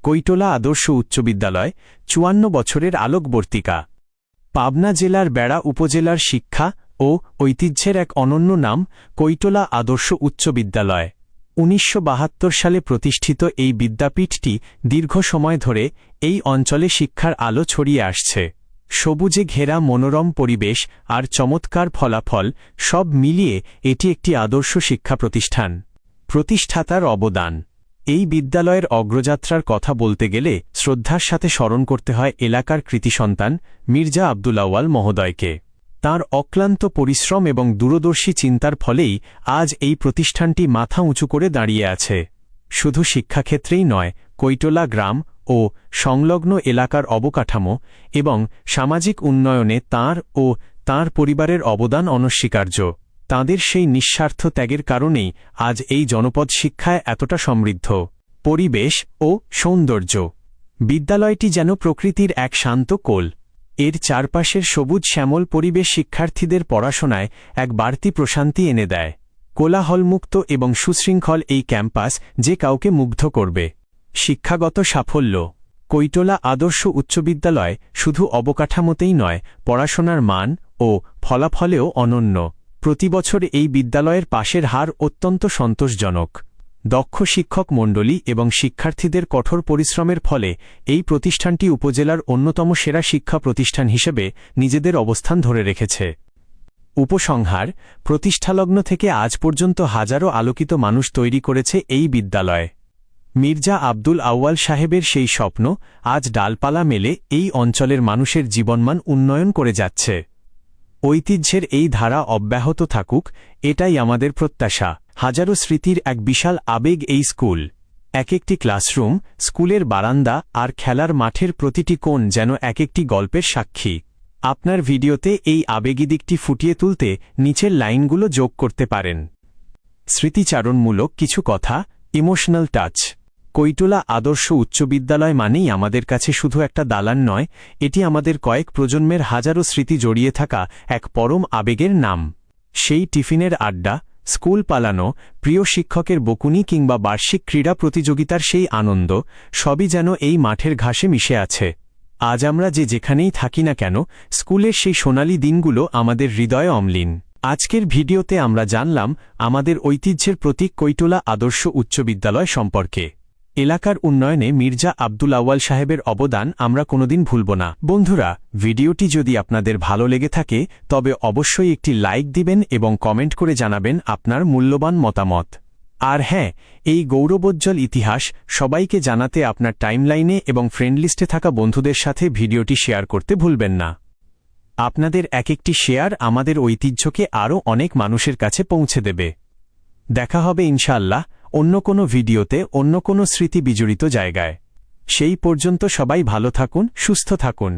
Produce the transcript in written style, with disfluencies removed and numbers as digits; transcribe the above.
কৈটলা আদর্শ উচ্চ বিদ্যালয় ৫৪ বছরের আলোকবর্তিকা। পাবনা জেলার বেড়া উপজেলার শিক্ষা ও ঐতিহ্যের এক অনন্য নাম কৈটলা আদর্শ উচ্চ বিদ্যালয়। ১৯৭২ সালে প্রতিষ্ঠিত এই বিদ্যাপীঠটি দীর্ঘ সময় ধরে এই অঞ্চলে শিক্ষার আলো ছড়িয়ে আসছে। সবুজে ঘেরা মনোরম পরিবেশ আর চমৎকার ফলাফল সব মিলিয়ে এটি একটি আদর্শ শিক্ষা প্রতিষ্ঠান। প্রতিষ্ঠাতার অবদান। এই বিদ্যালয়ের অগ্রযাত্রার কথা বলতে গেলে শ্রদ্ধার সাথে স্মরণ করতে হয় এলাকার কৃতি সন্তান মির্জা আব্দুল আউয়াল মহোদয়কে। তাঁর অক্লান্ত পরিশ্রম এবং দূরদর্শী চিন্তার ফলেই আজ এই প্রতিষ্ঠানটি মাথা উঁচু করে দাঁড়িয়ে আছে। শুধু শিক্ষাক্ষেত্রেই নয়, কৈটলা গ্রাম ও সংলগ্ন এলাকার অবকাঠামো এবং সামাজিক উন্নয়নে তাঁর ও তাঁর পরিবারের অবদান অনস্বীকার্য। তাঁদের সেই নিঃস্বার্থ ত্যাগের কারণেই আজ এই জনপদ শিক্ষায় এতটা সমৃদ্ধ। পরিবেশ ও সৌন্দর্য। বিদ্যালয়টি যেন প্রকৃতির এক শান্ত কোল। এর চারপাশের সবুজ শ্যামল পরিবেশ শিক্ষার্থীদের পড়াশোনায় এক বাড়তি প্রশান্তি এনে দেয়। কোলাহলমুক্ত এবং সুশৃঙ্খল এই ক্যাম্পাস যে কাউকে মুগ্ধ করবে। শিক্ষাগত সাফল্য। কৈটলা আদর্শ উচ্চ বিদ্যালয় শুধু অবকাঠামোতেই নয়, পড়াশোনার মান ও ফলাফলেও অনন্য। প্রতিবছর এই বিদ্যালয়ের পাশের হার অত্যন্ত সন্তোষজনক। দক্ষ শিক্ষক মণ্ডলী এবং শিক্ষার্থীদের কঠোর পরিশ্রমের ফলে এই প্রতিষ্ঠানটি উপজেলার অন্যতম সেরা শিক্ষা প্রতিষ্ঠান হিসেবে নিজেদের অবস্থান ধরে রেখেছে। উপসংহার: প্রতিষ্ঠালগ্ন থেকে আজ পর্যন্ত হাজারো আলোকিত মানুষ তৈরি করেছে এই বিদ্যালয়। মির্জা আব্দুল আউয়াল সাহেবের সেই স্বপ্ন আজ ডালপালা মেলে এই অঞ্চলের মানুষের জীবনমান উন্নয়ন করে যাচ্ছে। ঐতিহ্যের এই ধারা অব্যাহত থাকুক, এটাই আমাদের প্রত্যাশা। হাজারো স্মৃতির এক বিশাল আবেগ এই স্কুল। এক একটি ক্লাসরুম, স্কুলের বারান্দা আর খেলার মাঠের প্রতিটি কোণ যেন এক একটি গল্পের সাক্ষী। আপনার ভিডিওতে এই আবেগী দিকটি ফুটিয়ে তুলতে নিচের লাইনগুলো যোগ করতে পারেন। স্মৃতিচারণমূলক কিছু কথা, ইমোশনাল টাচ। কৈটলা আদর্শ উচ্চ বিদ্যালয় মানেই আমাদের কাছে শুধু একটা দালান নয়, এটি আমাদের কয়েক প্রজন্মের হাজারো স্মৃতি জড়িয়ে থাকা এক পরম আবেগের নাম। সেই টিফিনের আড্ডা, স্কুল পালানো, প্রিয় শিক্ষকের বকুনি কিংবা বার্ষিক ক্রীড়া প্রতিযোগিতার সেই আনন্দ সবই যেন এই মাঠের ঘাসে মিশে আছে। আজ আমরা যেখানেই থাকি না কেন, স্কুলের সেই সোনালি দিনগুলো আমাদের হৃদয়ে অম্লিন। আজকের ভিডিওতে আমরা জানলাম আমাদের ঐতিহ্যের প্রতীক কৈটলা আদর্শ উচ্চ বিদ্যালয় সম্পর্কে। এলাকার উন্নয়নে মির্জা আব্দুল আউয়াল সাহেবের অবদান আমরা কোনোদিন ভুলব না। বন্ধুরা, ভিডিওটি যদি আপনাদের ভালো লেগে থাকে তবে অবশ্যই একটি লাইক দিবেন এবং কমেন্ট করে জানাবেন আপনার মূল্যবান মতামত। আর হ্যাঁ, এই গৌরবোজ্জ্বল ইতিহাস সবাইকে জানাতে আপনার টাইমলাইনে এবং ফ্রেন্ড লিস্টে থাকা বন্ধুদের সাথে ভিডিওটি শেয়ার করতে ভুলবেন না। আপনাদের এক একটি শেয়ার আমাদের ঐতিহ্যকে আরও অনেক মানুষের কাছে পৌঁছে দেবে। দেখা হবে ইনশাআল্লাহ অন্য কোনো ভিডিওতে, অন্য কোনো স্মৃতি বিজড়িত জায়গায়। সেই পর্যন্ত সবাই ভালো থাকুন, সুস্থ থাকুন।